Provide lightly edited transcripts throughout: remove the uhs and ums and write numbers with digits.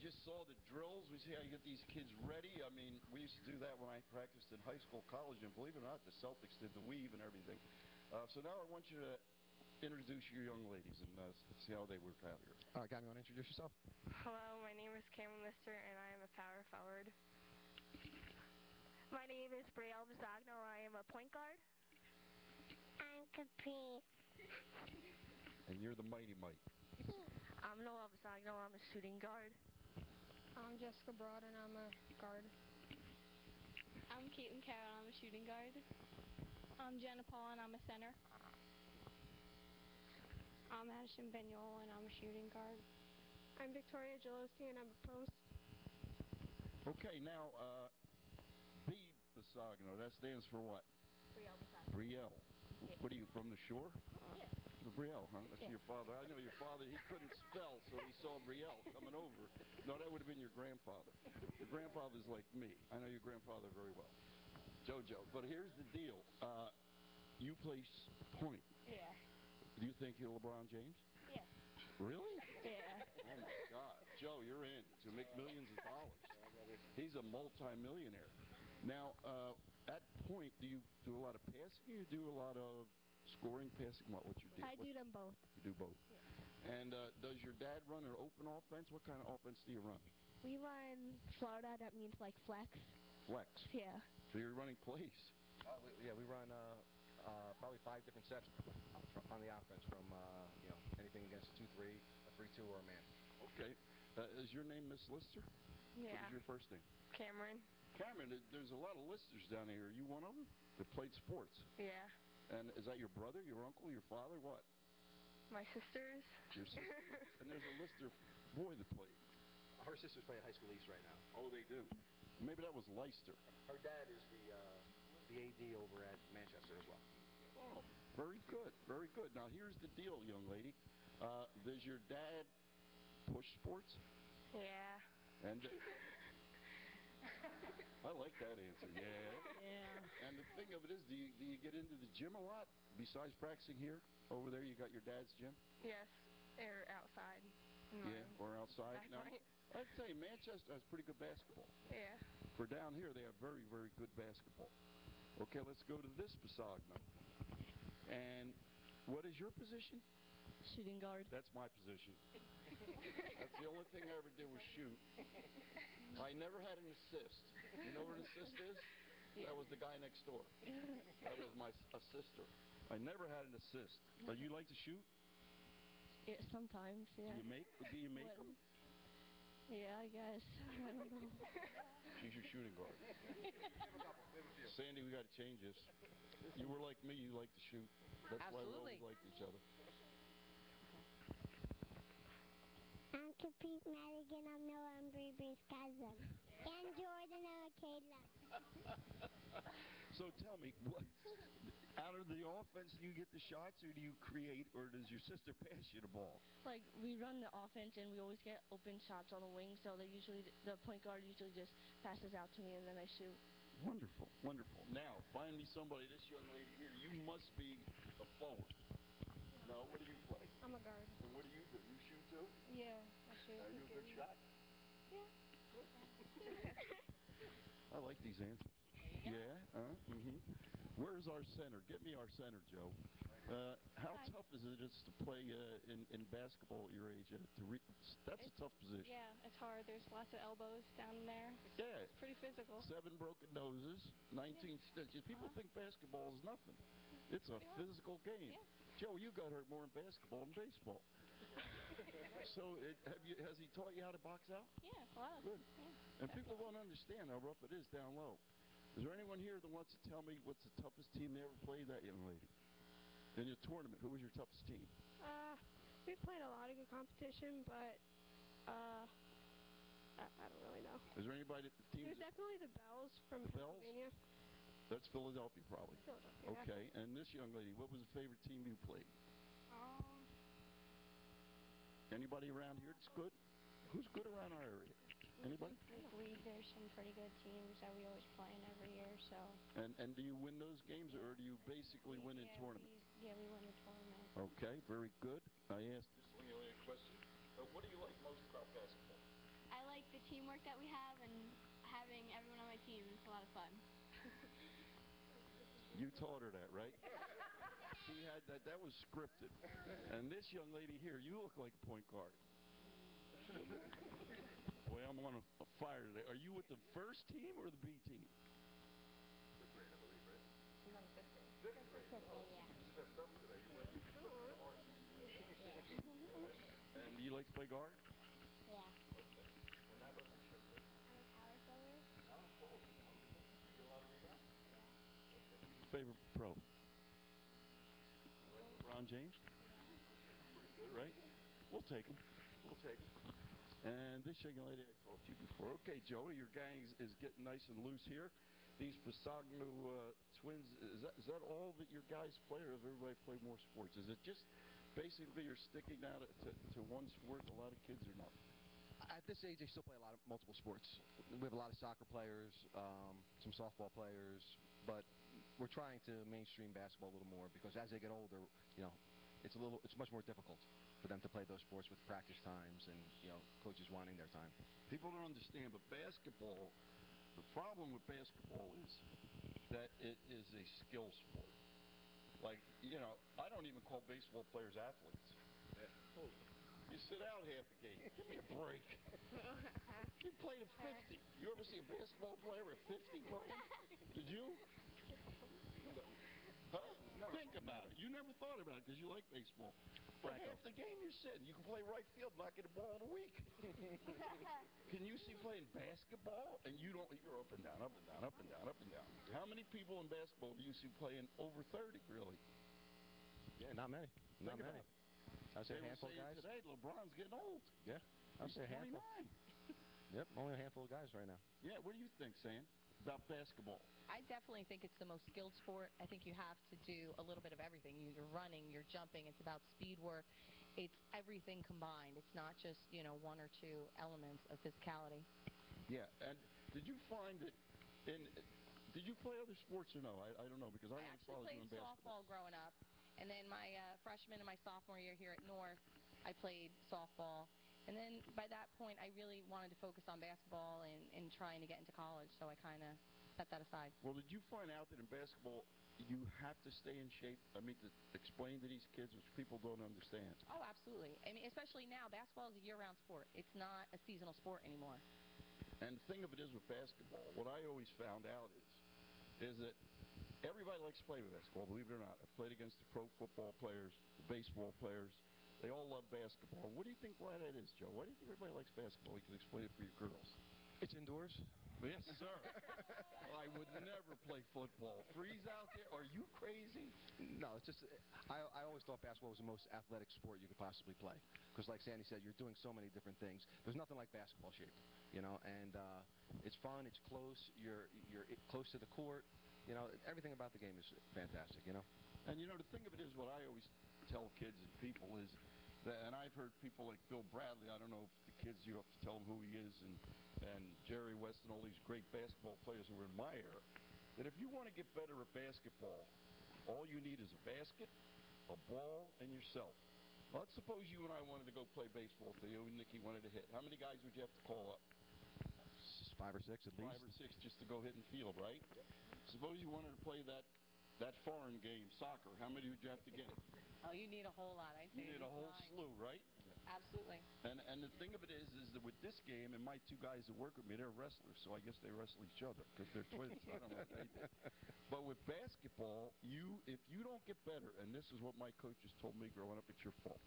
just saw the drills. We see how you get these kids ready. I mean, we used to do that when I practiced in high school, college, and believe it or not, the Celtics did the weave and everything. So now I want you to introduce your young ladies and see how they work out here. All right, Gabby, you want to introduce yourself? Hello, my name is Cameron Lister, and I am a power forward. My name is Brielle Bisagno. I am a point guard. I'm Capri. And you're the Mighty Mike. I'm Noel Bisagno. I'm a shooting guard. I'm Jessica Broad, and I'm a guard. I'm Caitlin Carroll, I'm a shooting guard. I'm Jenna Paul, and I'm a center. I'm Addison Benyol, and I'm a shooting guard. I'm Victoria Jaloski, and I'm a post. Okay, now, B. Bisagno, that stands for what? Brielle Bisagno. Brielle. Yeah. What are you, from the shore? Yeah. Brielle, huh? That's Yeah. your father. I know your father, he couldn't spell, so he saw Brielle coming over. No, that would have been your grandfather. Your grandfather's like me. I know your grandfather very well. JoJo. But here's the deal. You play point. Yeah. Do you think you're LeBron James? Yeah. Really? Yeah. Oh, my God. Joe, you're in to make millions of dollars. He's a multi-millionaire. Now, at point, do you do a lot of passing or you do a lot of scoring, passing? What you do? I do them both. You do both. Yeah. And does your dad run an open offense? What kind of offense do you run? We run Florida. That means like flex. Flex? Yeah. So you're running plays? Yeah, we run probably 5 different sets on the offense, from anything against a 2-3, a 3-2, or a man. Okay. Is your name Miss Lister? Yeah. What is your first name? Cameron. Cameron, there's a lot of Listers down here. Are you one of them that played sports? Yeah. And is that your brother, your uncle, your father, what? My sisters. Your sister? And there's a Lister boy that played. Her sister's playing High School East right now. Oh, they do. Maybe that was Leicester. Her dad is the AD over at Manchester as well. Oh, very good, very good. Now, here's the deal, young lady. Does your dad push sports? Yeah. And I like that answer, yeah. Yeah. And the thing of it is, do you get into the gym a lot? Besides practicing here? Over there, you got your dad's gym? Yes. Or outside. Yeah, or outside. That's Now, right. I'd say Manchester has pretty good basketball. Yeah. For down here, they have very, very good basketball. Okay, let's go to this Bisagno. And what is your position? Shooting guard. That's my position. That's the only thing I ever did was shoot. I never had an assist. You know what an assist is? Yeah. That was the guy next door. That was my assister. I never had an assist. But you like to shoot? Yeah, sometimes, yeah. Do you make them? Yeah, I guess. I don't know. She's your shooting guard. Sandy, we got to change this. You were like me. You like to shoot. That's Absolutely. why we always liked each other. I'm Capri Madigan. I'm Noah and Bree's cousin. And Jordan and Kayla. So tell me, what, out of the offense, do you get the shots, or do you create, or does your sister pass you the ball? Like, we run the offense, and we always get open shots on the wing, so the point guard usually just passes out to me, and then I shoot. Wonderful, wonderful. Now, find me somebody, this young lady here, you must be a forward. No, what do you play? I'm a guard. And what do? You shoot too? Yeah, I shoot. Are you a good shot? Yeah. I like these answers. Yeah? Where's our center? Get me our center, Joe. How tough is it just to play in basketball at your age? That's a tough position. Yeah, it's hard. There's lots of elbows down there. Yeah. It's pretty physical. 7 broken noses, 19 stitches. People think basketball is nothing. It's a physical game. Yeah. Joe, you got hurt more in basketball than baseball. So has he taught you how to box out? Yeah, a lot. Good. Yeah, And people don't understand how rough it is down low. Is there anyone here that wants to tell me what's the toughest team they ever played, that young lady? In your tournament, who was your toughest team? We played a lot of good competition, but I don't really know. Is there anybody that the team? There's definitely the Bells from The Bells? Pennsylvania. That's Philadelphia, probably. Philadelphia. Okay. And this young lady, what was the favorite team you played? Anybody around here that's good? Who's good around our area? Anybody? I believe there's some pretty good teams that we always play in every year, so. And do you win those games, or do you basically win in tournaments? We win the tournament. Okay, very good. I asked this young lady a question. What do you like most about basketball? I like teamwork that we have and having everyone on my team. It's a lot of fun. You taught her that, right? She had that. That was scripted. And this young lady here, you look like a point guard. Boy, I'm on a fire today. Are you with the first team or the B team? She's on the fifth grade. And do you like to play guard? Yeah. I'm a power forward. Favorite pro? LeBron James? Right? We'll take him. We'll take him. And this young lady I talked to you before. Okay, Joey, your gang is getting nice and loose here. These Pasagno twins, is that all that your guys play, or does everybody play more sports? Is it just basically you're sticking now to one sport? A lot of kids are not. At this age, they still play a lot of multiple sports. We have a lot of soccer players, some softball players, but we're trying to mainstream basketball a little more because as they get older, it's much more difficult for them to play those sports with practice times and coaches wanting their time. People don't understand, but basketball, the problem with basketball is that it is a skill sport. Like, I don't even call baseball players athletes. You sit out half the game. Give me a break. You played at 50. You ever see a basketball player at 50 playing? Did you? Huh? Think about it. You never thought about it because you like baseball. But half the game you're sitting. You can play right field, not get a ball in a week. Can you see playing basketball and you're up and down, up and down, up and down, up and down? How many people in basketball do you see playing over 30, really? Yeah, not many. Not many. I'd say a handful of guys. Today, LeBron's getting old. Yeah, I'd say a handful. 29. Yep, only a handful of guys right now. Yeah, what do you think, Sam, about basketball? I definitely think it's the most skilled sport. I think you have to do a little bit of everything. You're running, you're jumping. It's about speed work. It's everything combined. It's not just, one or two elements of physicality. Yeah, and did you find that did you play other sports or no? I don't know because I only followed you in basketball. I actually played softball growing up. And then my freshman and my sophomore year here at North, I played softball. And then by that point, I really wanted to focus on basketball and trying to get into college, so I kind of set that aside. Well, did you find out that in basketball you have to stay in shape? I mean, to explain to these kids, which people don't understand. Oh, absolutely. I mean, especially now, basketball is a year-round sport. It's not a seasonal sport anymore. And the thing of it is with basketball, what I always found out is that everybody likes to play basketball, believe it or not. I've played against the pro football players, the baseball players. They all love basketball. What do you think why that is, Joe? Why do you think everybody likes basketball? You can explain it for your girls. It's indoors. Yes, sir. I would never play football. Freeze out there? Are you crazy? No, it's just I always thought basketball was the most athletic sport you could possibly play because, like Sandy said, you're doing so many different things. There's nothing like basketball shape, and it's fun. It's close. You're close to the court. Everything about the game is fantastic. And the thing of it is, what I always tell kids and people is that, and I've heard people like Bill Bradley. I don't know if the kids, you have to tell them who he is, and Jerry West and all these great basketball players who were in my era, that if you want to get better at basketball, all you need is a basket, a ball, and yourself. Well, let's suppose you and I wanted to go play baseball today, and Nikki wanted to hit. How many guys would you have to call up? 5 or 6 at least. 5 or 6 just to go hit and field, right? Suppose you wanted to play that foreign game, soccer. How many would you have to get? Oh, you need a whole lot, I think. You need a whole slew, right? Absolutely. And the thing of it is that with this game, and my 2 guys that work with me, they're wrestlers, so I guess they wrestle each other because they're twins. I don't know what they do. But with basketball, if you don't get better, and this is what my coaches told me growing up, it's your fault.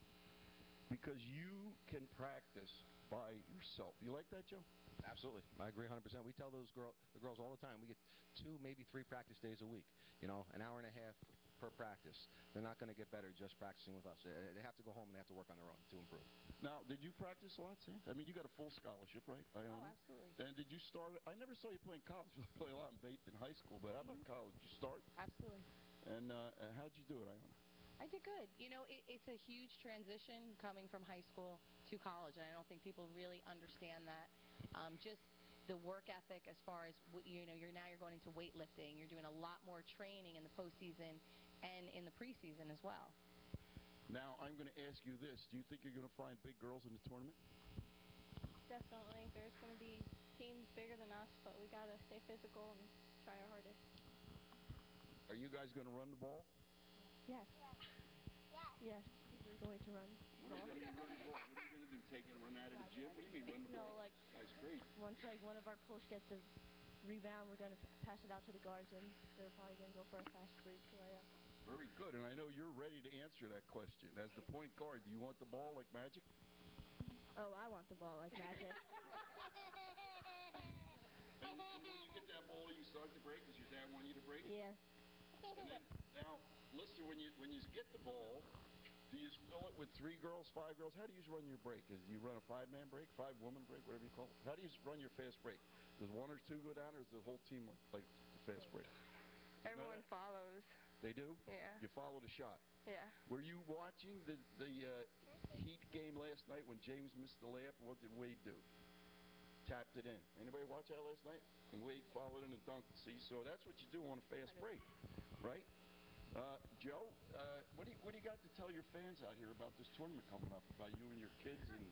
Because you can practice by yourself. You like that, Joe? Absolutely. I agree 100%. We tell the girls all the time, we get 2, maybe 3 practice days a week, an hour and a half per practice. They're not going to get better just practicing with us. They have to go home and they have to work on their own to improve. Now, did you practice a lot, Sam? I mean, you got a full scholarship, right? Oh, absolutely. And did you start? I never saw you play in college. You play a lot in high school, but how about college? Did you start? Absolutely. And how'd you do it, Iona? I did good. It's a huge transition coming from high school to college, and I don't think people really understand that. Just the work ethic as far as, you're going into weightlifting. You're doing a lot more training in the postseason and in the preseason as well. Now, I'm going to ask you this. Do you think you're going to find big girls in the tournament? Definitely. There's there's going to be teams bigger than us, but we got to stay physical and try our hardest. Are you guys going to run the ball? Yes. Yes, we're going to run. What are you going to run the ball? What are you going to do? Take it and run out of the gym? What do you mean run the No, ball? like That's great. once like one of our posts gets a rebound, we're going to pass it out to the guards, and they're probably going to go for a fast break layup. Very good, and I know you're ready to answer that question. As the point guard, do you want the ball like Magic? Oh, I want the ball like Magic. And when you get that ball, you start to break. Does your dad want you to break? Yeah. And then, now, listen, when you get the ball, do you fill it with 3 girls, 5 girls? How do you run your break? Do you run a 5-man break, 5-woman break, whatever you call it? How do you run your fast break? Does 1 or 2 go down, or does the whole team like the fast break? Everyone follows. They do? Yeah. You follow the shot. Yeah. Were you watching the Heat game last night when James missed the layup? What did Wade do? Tapped it in. Anybody watch that last night? And Wade followed in and dunked. See, so that's what you do on a fast break, right? Joe, what do you got to tell your fans out here about this tournament coming up, about you and your kids and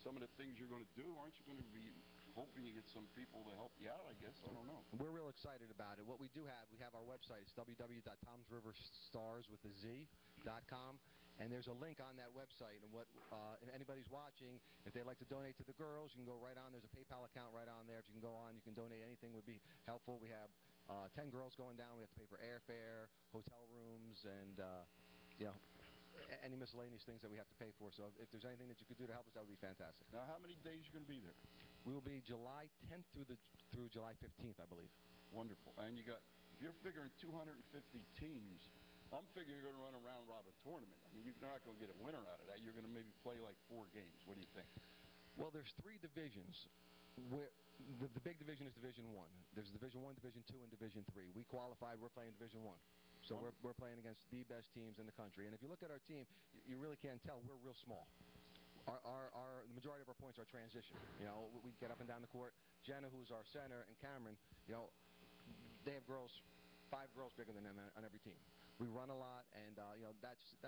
some of the things you're going to do? Aren't you going to be hoping you get some people to help you out, I guess? I don't know. We're real excited about it. What we do have, we have our website. It's www.tomsriverstars.com. And there's a link on that website. And if anybody's watching, if they'd like to donate to the girls, you can go right on. There's a PayPal account right on there. If you can go on, you can donate. Anything would be helpful. We have 10 girls going down. We have to pay for airfare, hotel rooms, and any miscellaneous things that we have to pay for. So if there's anything that you could do to help us, that would be fantastic. Now, how many days are you going to be there? We will be July 10th through July 15th, I believe. Wonderful. And if you're figuring 250 teams, I'm figuring you're going to run a round-robin tournament. I mean, you're not going to get a winner out of that. You're going to maybe play like 4 games. What do you think? Well, there's 3 divisions. The big division is Division 1. There's Division 1, Division 2, and Division 3. We qualified. We're playing Division 1. So we're playing against the best teams in the country. And if you look at our team, you really can't tell. We're real small. The majority of our points are transition. We get up and down the court. Jenna, who's our center, and Cameron, they have 5 girls bigger than them on every team. We run a lot, and that's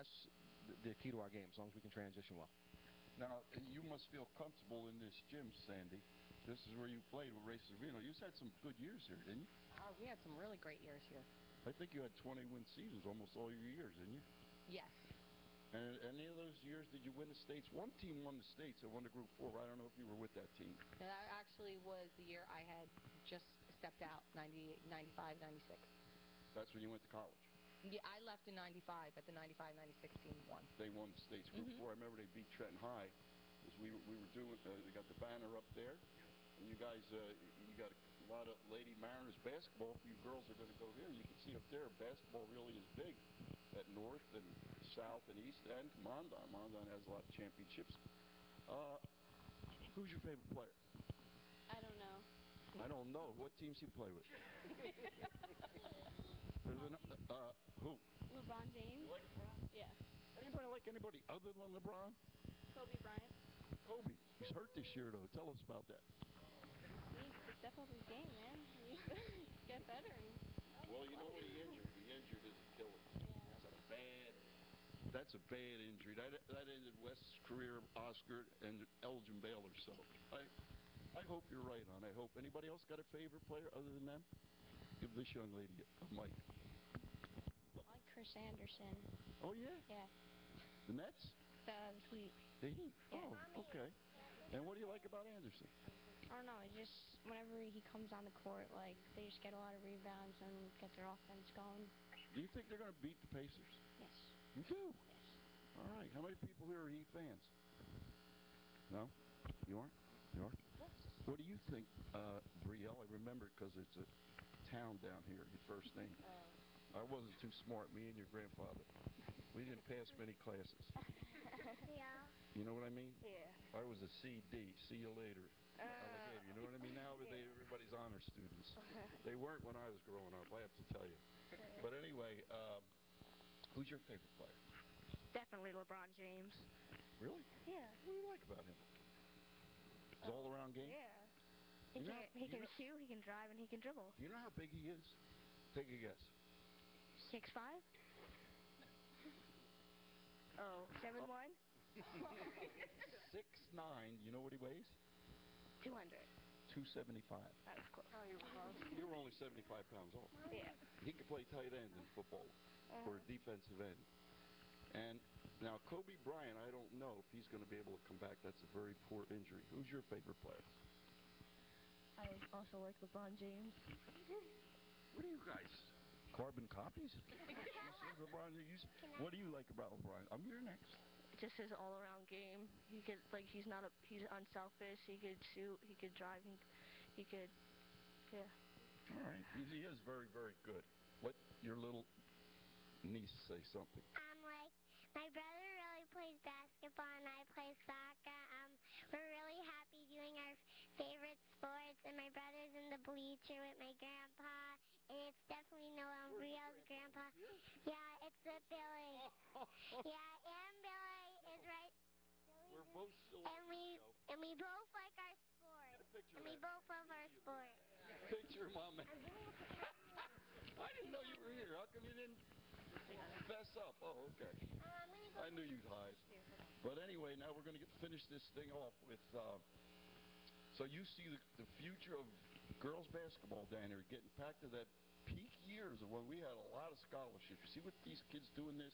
the key to our game, as long as we can transition well. Now, you must feel comfortable in this gym, Sandy. This is where you played with Ray Servino. You've had some good years here, didn't you? Oh, we had some really great years here. I think you had 20-win seasons almost all your years, didn't you? Yes. And any of those years did you win the States? One team won the States. It won the Group 4. I don't know if you were with that team. No, that actually was the year I had just stepped out, 98, 95, 96. That's when you went to college? Yeah, I left in 95, but the 95-96 team won. They won the States Group 4. I remember they beat Trenton High. We were doing, they got the banner up there. And you guys, you got a lot of Lady Mariners basketball. If you girls are going to go there, you can see up there, basketball really is big at North and South and East and Mondon. Mondon has a lot of championships. Who's your favorite player? I don't know. I don't know. What teams you play with? Who? LeBron James. You like LeBron? Yeah. Anybody like anybody other than LeBron? Kobe Bryant. Kobe. He's hurt this year, though. Tell us about that. He needs to step up his game, man. He needs to get better. Well, you know what he injured? He injured his Achilles. Yeah. That's a bad injury. That ended West's career, Oscar, and Elgin Baylor. So I hope you're right on. I hope. Anybody else got a favorite player other than them? Give this young lady a mic. I like Chris Anderson. Oh, yeah? Yeah. The Nets? The Heat. The Heat? Yeah. Oh, okay. And what do you like about Anderson? I don't know. It's just whenever he comes on the court, like, they just get a lot of rebounds and get their offense going. Do you think they're going to beat the Pacers? Yes. You do? Yes. All right. How many people here are Heat fans? No? You aren't? You are? What do you think, Brielle? I remember it because it's a town down here, your first name. I wasn't too smart, me and your grandfather. We didn't pass many classes. Yeah. You know what I mean? Yeah. I was a CD, see you later, alligator. You know what I mean? Now everybody's honor students. They weren't when I was growing up, I have to tell you. But anyway, who's your favorite player? Definitely LeBron James. Really? Yeah. What do you like about him? His all-around game? Yeah. He can shoot, he can drive, and he can dribble. Do you know how big he is? Take a guess. 6'5"? Oh, 7'1"? 6'9". You know what he weighs? 200. 275. That was close. Oh, you're close. You were only 75 pounds off. Yeah. He could play tight end in football or defensive end. And now Kobe Bryant, I don't know if he's going to be able to come back. That's a very poor injury. Who's your favorite player? I also like LeBron James. What are you guys? Carbon copies? LeBron, what do you like about LeBron? I'm here next. Just his all-around game. He could he's unselfish. He could shoot. He could drive. He could, yeah. All right. He is very, very good. Let your little niece say something. My brother really plays basketball and I play soccer. We're really happy doing our favorite sports, and my brother's in the bleacher with my grandpa, and it's definitely Noah Riel's grandpa. Yeah, it's Billy. Yeah, and Billy is right. We're both still And we both like our sport. Get a picture And we both love our sport. Picture, Mom. I didn't know you were here. How come you didn't fess up? Oh, okay. I knew you'd hide. But anyway, now we're going to finish this thing off with, so you see the future of girls basketball down here getting back to that peak years of when we had a lot of scholarships. You see what these kids doing this,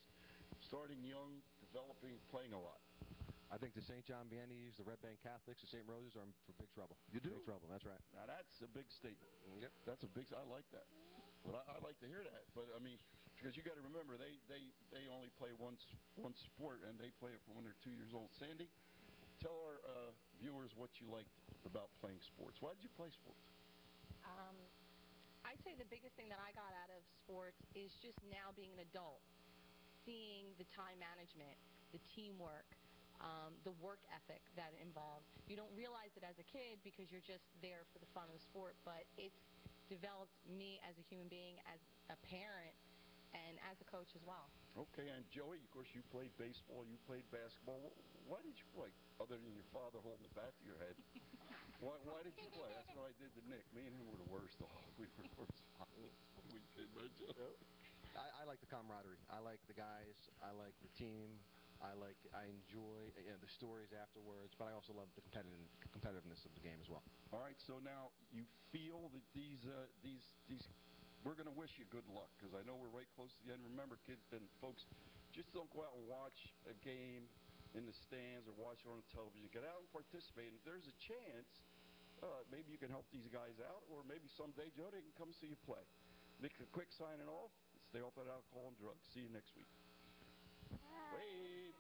starting young, developing, playing a lot. I think the St. John Vianney's, the Red Bank Catholics, the St. Roses are in for big trouble. You do? Big trouble, that's right. Now, that's a big statement. Yep. That's a big, I like that. But I like to hear that. But, I mean, because you got to remember, they only play one sport, and they play it when they're 2 years old. Sandy, tell our viewers what you liked about playing sports. Why did you play sports? I'd say the biggest thing that I got out of sports is just now being an adult, seeing the time management, the teamwork, the work ethic that it involves. You don't realize it as a kid because you're just there for the fun of the sport, but it's developed me as a human being, as a parent, and as a coach as well. Okay, and Joey, of course, you played baseball, you played basketball. Why did you play, other than your father holding the bat to your head? Why did you play? That's what I did to Nick. Me and him were the worst. Oh, we were the worst. We did, right, Joe? I like the camaraderie. I like the guys. I like the team. I enjoy the stories afterwards, but I also love the competitiveness of the game as well. All right, so now you feel that these we're going to wish you good luck, because I know we're right close to the end. Remember, kids and folks, just don't go out and watch a game in the stands or watch it on television. Get out and participate. And if there's a chance, maybe you can help these guys out, or maybe someday, Joe, they can come see you play. Nick, a quick signing off. Stay off that alcohol and drugs. See you next week. Wait.